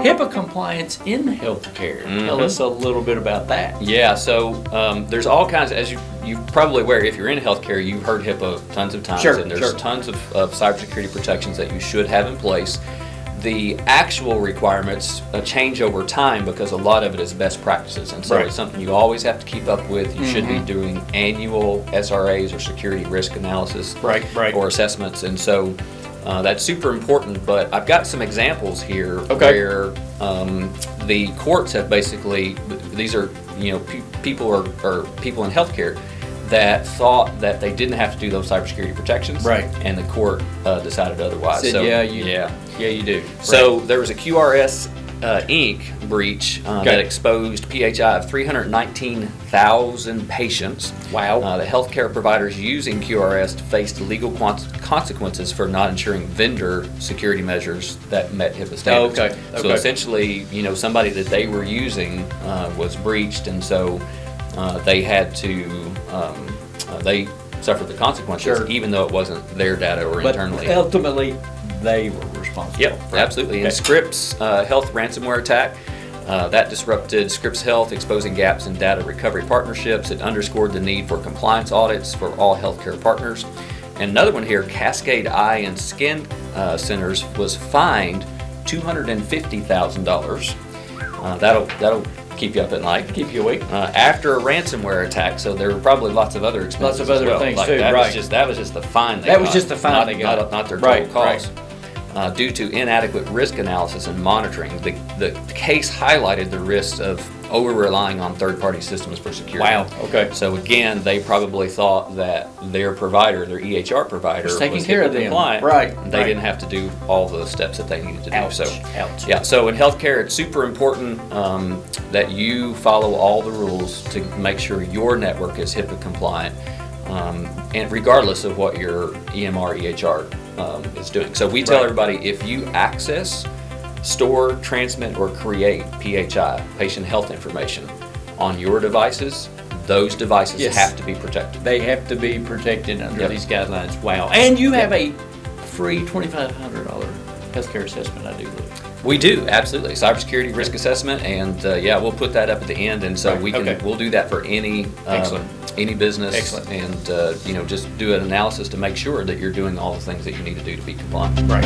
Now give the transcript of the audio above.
HIPAA compliance in healthcare. Tell us a little bit about that. Yeah, so there's all kinds, as you're probably aware, if you're in healthcare, you've heard HIPAA tons of times, and there's tons of cybersecurity protections that you should have in place. The actual requirements change over time because a lot of it is best practices, and so it's something you always have to keep up with. You should be doing annual SRAs or security risk analysis or assessments, and so that's super important. But I've got some examples here where the courts have basically, these are people in healthcare that thought that they didn't have to do those cybersecurity protections, and the court decided otherwise. Said, so you do. So there was a QRS Inc. breach that exposed PHI of 319,000 patients. Wow. The healthcare providers using QRS faced legal consequences for not ensuring vendor security measures that met HIPAA standards. So essentially, somebody that they were using was breached, and so they had to, they suffered the consequences, even though it wasn't their data or internally. But ultimately, they were responsible. Yep, absolutely. And Scripps Health ransomware attack, that disrupted Scripps Health, exposing gaps in data recovery partnerships. It underscored the need for compliance audits for all healthcare partners. And another one here, Cascade Eye and Skin Centers was fined $250,000. That'll keep you up at night, keep you awake. After a ransomware attack, so there were probably lots of other expenses. Lots of other things too. That was just the fine. That was just the fine they got, not their total cost. Due to inadequate risk analysis and monitoring, the case highlighted the risks of over-relying on third-party systems for security. Wow, okay. So again, they probably thought that their provider, their EHR provider, was taking care of them. Compliant. Right. They didn't have to do all the steps that they needed to do. Ouch. So in healthcare, it's super important that you follow all the rules to make sure your network is HIPAA compliant, and regardless of what your EMR, EHR is doing. So we tell everybody, if you access, store, transmit, or create PHI, patient health information, on your devices, those devices have to be protected. They have to be protected under these guidelines. Wow. And you have a free $2,500 healthcare assessment, I do believe. We do, absolutely. Cybersecurity risk assessment, and we'll put that up at the end, and so we'll do that for any business, and just do an analysis to make sure that you're doing all the things that you need to do to be compliant. Right.